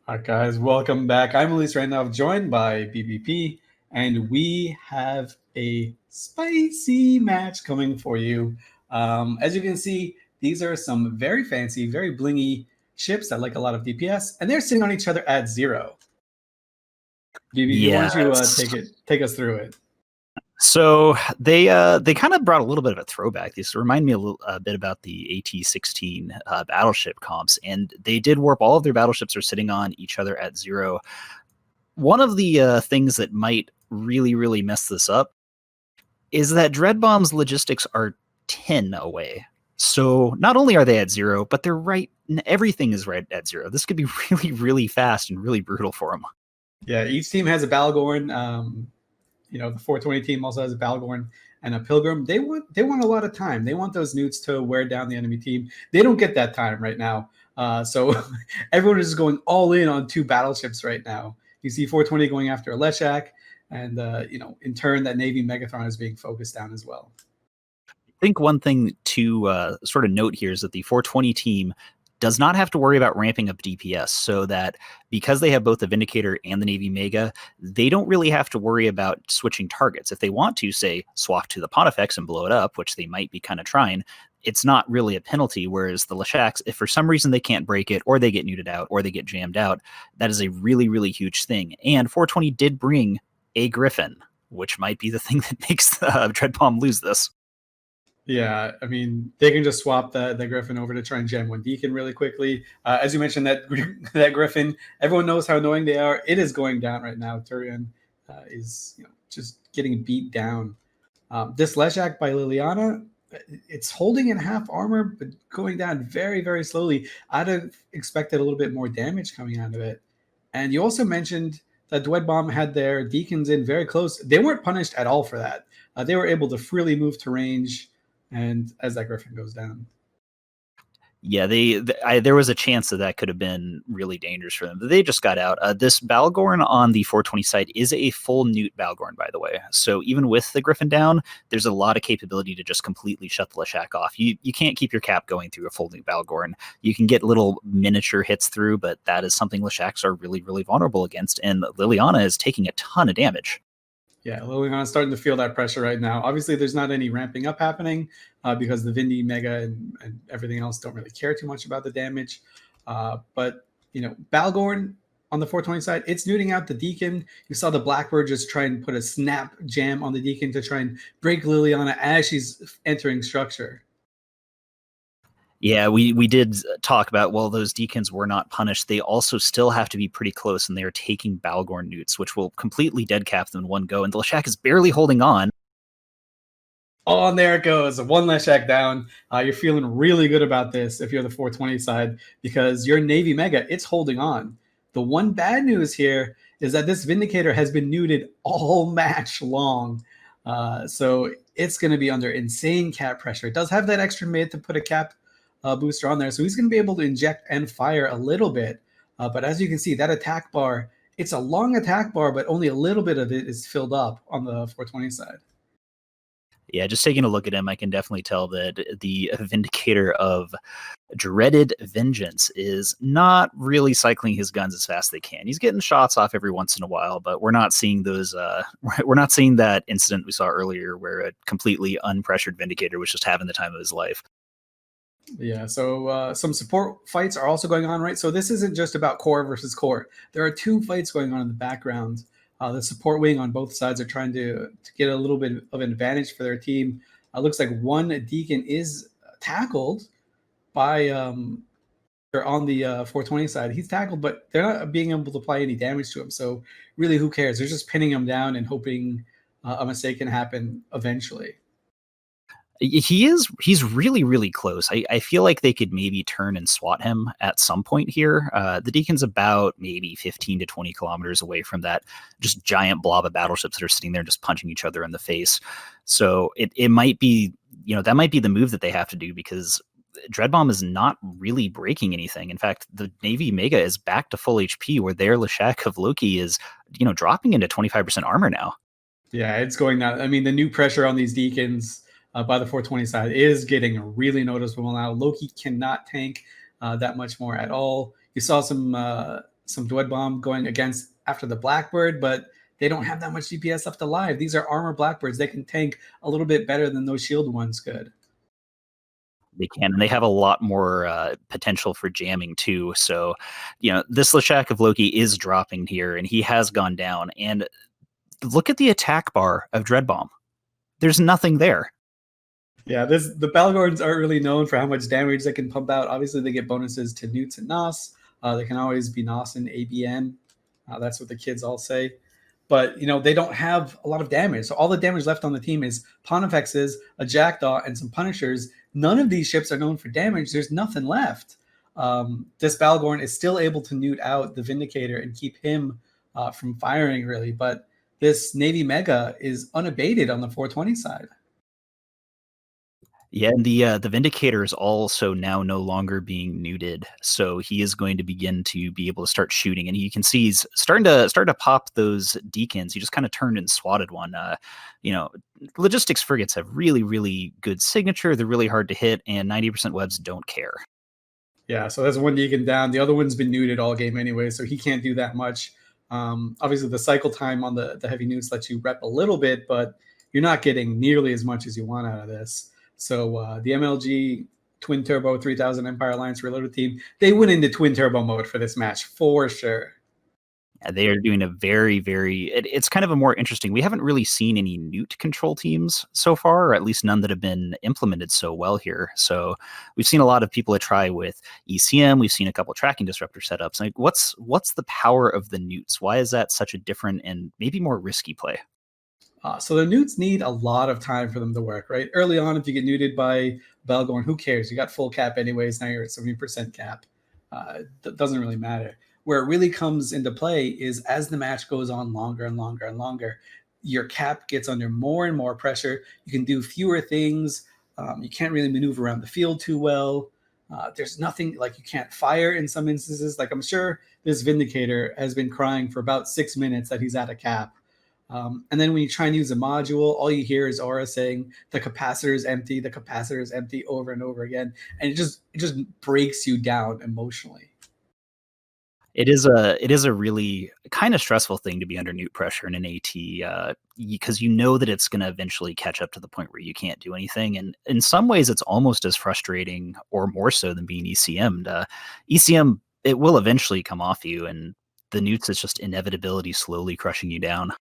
All right, guys, welcome back. I'm Elise right now, joined by BBP, and we have a spicy match coming for you. As you can see, these are some very fancy, very blingy ships that like a lot of DPS, and they're sitting on each other at 0. BBP, why don't you Yes. take us through it? So they kind of brought a little bit of a throwback. These remind me a bit about the AT-16 battleship comps, and they did warp. All of their battleships are sitting on each other at 0. One of the things that might really mess this up is that Dreadbomb's logistics are 10 away. So not only are they at 0, but they're right. Everything is right at 0. This could be really fast and really brutal for them. Yeah, each team has a Balgorn. The 420 team also has a Balgorn and a Pilgrim. They want a lot of time. They want those newts to wear down the enemy team. They don't get that time right now. So everyone is just going all in on 2 battleships right now. You see 420 going after a Leshak, and in turn that Navy Megathron is being focused down as well. I think one thing to sort of note here is that the 420 team does not have to worry about ramping up DPS, so that because they have both the Vindicator and the Navy Mega, they don't really have to worry about switching targets. If they want to, say, swap to the Pontifex and blow it up, which they might be kind of trying, it's not really a penalty, whereas the Leshaks, if for some reason they can't break it, or they get neuted out, or they get jammed out, that is a really huge thing. And 420 did bring a Griffin, which might be the thing that makes Dreadbomb lose this. Yeah, I mean, they can just swap the Griffin over to try and jam one Deacon really quickly. As you mentioned, that Griffin, everyone knows how annoying they are. It is going down right now. Turian is just getting beat down. This Leshak by Liliana, it's holding in half armor, but going down very slowly. I'd have expected a little bit more damage coming out of it. And you also mentioned that Dreadbomb had their Deacons in very close. They weren't punished at all for that. They were able to freely move to range, and as that Griffin goes down. Yeah, there was a chance that could have been really dangerous for them, but they just got out. This Balgorn on the 420 side is a full Newt Balgorn, by the way. So even with the Griffin down, there's a lot of capability to just completely shut the Leshak off. You can't keep your cap going through a full Newt Balgorn. You can get little miniature hits through, but that is something Leshaks are really vulnerable against, and Liliana is taking a ton of damage. Yeah, Liliana's starting to feel that pressure right now. Obviously, there's not any ramping up happening because the Vindy, Mega, and everything else don't really care too much about the damage. But Balgorn on the 420 side, it's neuting out the Deacon. You saw the Blackbird just try and put a snap jam on the Deacon to try and break Liliana as she's entering structure. Yeah, we did talk about, well, those Deacons were not punished. They also still have to be pretty close, and they are taking Balgorn newts, which will completely dead cap them in one go. And the Leshak is barely holding on. Oh, and there it goes. One Leshak down. You're feeling really good about this if you're the 420 side, because your Navy Mega, it's holding on. The one bad news here is that this Vindicator has been neuted all match long. So it's going to be under insane cap pressure. It does have that extra mid to put a cap booster on there, so he's going to be able to inject and fire a little bit. But as you can see, that attack bar, it's a long attack bar, but only a little bit of it is filled up on the 420 side. Yeah, just taking a look at him, I can definitely tell that the Vindicator of Dreaded Vengeance is not really cycling his guns as fast as they can. He's getting shots off every once in a while, but we're not seeing those. We're not seeing that incident we saw earlier where a completely unpressured Vindicator was just having the time of his life. Yeah, so some support fights are also going on, right? So this isn't just about core versus core. There are 2 fights going on in the background. The support wing on both sides are trying to get a little bit of an advantage for their team. Looks like one Deacon is tackled by or on the 420 side. He's tackled, but they're not being able to apply any damage to him. So really, who cares? They're just pinning him down and hoping a mistake can happen eventually. He's really close. I feel like they could maybe turn and SWAT him at some point here. The Deacon's about maybe 15 to 20 kilometers away from that just giant blob of battleships that are sitting there just punching each other in the face. So it might be, that might be the move that they have to do, because Dreadbomb is not really breaking anything. In fact, the Navy Mega is back to full HP, where their Leshak of Loki is, dropping into 25% armor now. Yeah, it's going down. I mean, the new pressure on these Deacons by the 420 side is getting really noticeable now. Loki cannot tank that much more at all. You saw some some Dreadbomb going against after the Blackbird, but they don't have that much DPS left alive. These are armor Blackbirds. They can tank a little bit better than those shield ones could. They can, and they have a lot more potential for jamming too. So, this Leshak of Loki is dropping here, and he has gone down. And look at the attack bar of Dreadbomb. There's nothing there. Yeah, the Balgorns aren't really known for how much damage they can pump out. Obviously, they get bonuses to Newts and Nos. They can always be Nos and ABN. That's what the kids all say. But, they don't have a lot of damage. So all the damage left on the team is Pontifexes, a Jackdaw, and some Punishers. None of these ships are known for damage. There's nothing left. This Balgorn is still able to Newt out the Vindicator and keep him from firing, really. But this Navy Mega is unabated on the 420 side. Yeah, and the Vindicator is also now no longer being neuted, so he is going to begin to be able to start shooting, and you can see he's starting to pop those deacons. He just kind of turned and swatted one. Logistics frigates have really, really good signature. They're really hard to hit, and 90% webs don't care. Yeah, so that's one deacon down. The other one's been neuted all game anyway, so he can't do that much. Obviously, the cycle time on the heavy newts lets you rep a little bit, but you're not getting nearly as much as you want out of this. So the MLG Twin Turbo 3000 Empire Alliance Reloaded team, they went into Twin Turbo mode for this match for sure. Yeah, they are doing a very, it's kind of a more interesting. We haven't really seen any newt control teams so far, or at least none that have been implemented so well here. So we've seen a lot of people try with ECM. We've seen a couple tracking disruptor setups. Like, what's the power of the newts? Why is that such a different and maybe more risky play? So the newts need a lot of time for them to work, right? Early on, if you get neuted by Balgorn, who cares? You got full cap anyways. Now you're at 70% cap. That doesn't really matter. Where it really comes into play is as the match goes on longer and longer and longer, your cap gets under more and more pressure. You can do fewer things. You can't really maneuver around the field too well. There's nothing, like you can't fire in some instances. Like I'm sure this Vindicator has been crying for about 6 minutes that he's out of cap. And then when you try and use a module, all you hear is Aura saying the capacitor is empty over and over again. And it just breaks you down emotionally. It is a really kind of stressful thing to be under newt pressure in an AT, because you know that it's going to eventually catch up to the point where you can't do anything. And in some ways, it's almost as frustrating or more so than being ECM'd. ECM, it will eventually come off you, and the newts is just inevitability slowly crushing you down.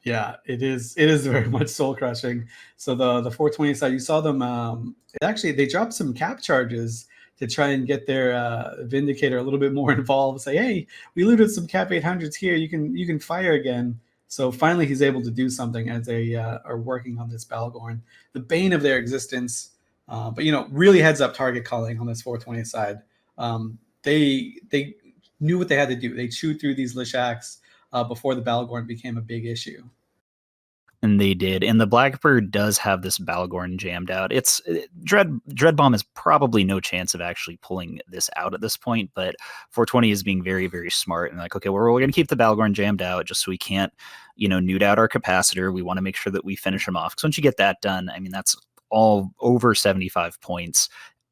Yeah, it is very much soul crushing. So the 420 side, you saw them. Actually, they dropped some cap charges to try and get their Vindicator a little bit more involved. Say, hey, we looted some cap 800s here. You can fire again. So finally, he's able to do something as they are working on this Balgorn, the bane of their existence. But really heads up target calling on this 420 side. They knew what they had to do. They chewed through these Leshaks before the Balgorn became a big issue. And they did. And the Blackbird does have this Balgorn jammed out. Dreadbomb has probably no chance of actually pulling this out at this point, but 420 is being very, very smart. And like, okay, well, we're going to keep the Balgorn jammed out just so we can't, newt out our capacitor. We want to make sure that we finish him off. Because once you get that done, I mean, that's all over 75 points.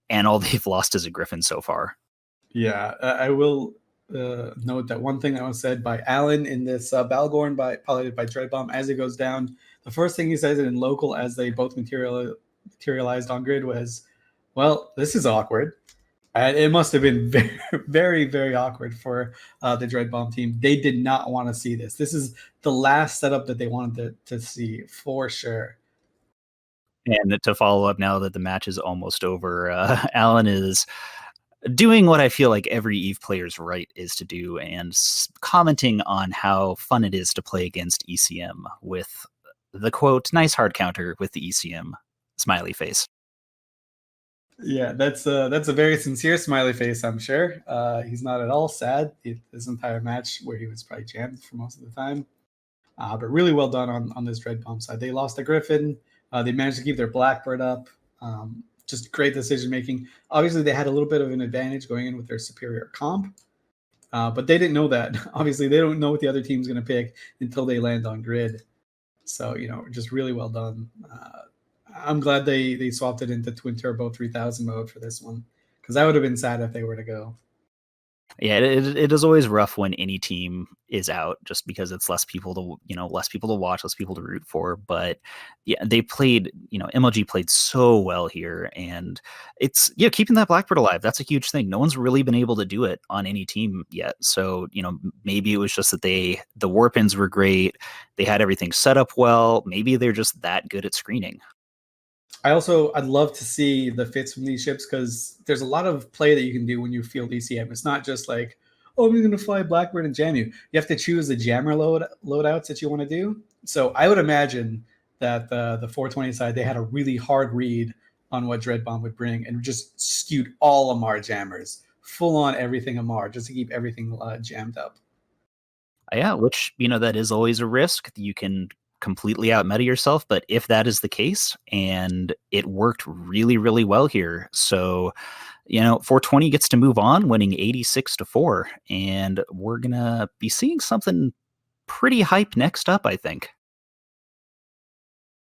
And all they've lost is a Griffin so far. Yeah, I will note that one thing that was said by Alan in this Balgorn piloted by Dreadbomb as it goes down. The first thing he says in local as they both materialized on grid was, well, this is awkward. And it must have been very, very, very awkward for the Dreadbomb team. They did not want to see this. This is the last setup that they wanted to see for sure. And to follow up now that the match is almost over, Alan is doing what I feel like every EVE player's right is to do, and commenting on how fun it is to play against ECM with the quote, nice hard counter with the ECM smiley face. Yeah, that's a very sincere smiley face, I'm sure. He's not at all sad this entire match, where he was probably jammed for most of the time. But really well done on this Dreadbomb side. They lost a Griffin. They managed to keep their Blackbird up. Just great decision making. Obviously, they had a little bit of an advantage going in with their superior comp, but they didn't know that. Obviously, they don't know what the other team's going to pick until they land on grid. So, just really well done. I'm glad they swapped it into Twin Turbo 3000 mode for this one, because that would have been sad if they were to go. Yeah, it is always rough when any team is out, just because it's less people to less people to watch, less people to root for. But yeah, they played, MLG played so well here, and it's keeping that Blackbird alive. That's a huge thing. No one's really been able to do it on any team yet. So maybe it was just that the warpins were great, they had everything set up well. Maybe they're just that good at screening. I'd love to see the fits from these ships because there's a lot of play that you can do when you field ECM. It's not just like, oh, I'm going to fly Blackbird and jam you. You have to choose the jammer loadouts that you want to do. So I would imagine that the 420 side, they had a really hard read on what Dreadbomb would bring and just skewed all Amar jammers, full on everything Amar, just to keep everything jammed up. Yeah, which, that is always a risk. You can completely out meta yourself, but if that is the case, and it worked really, really well here. So, 420 gets to move on, winning 86-4, and we're gonna be seeing something pretty hype next up, I think.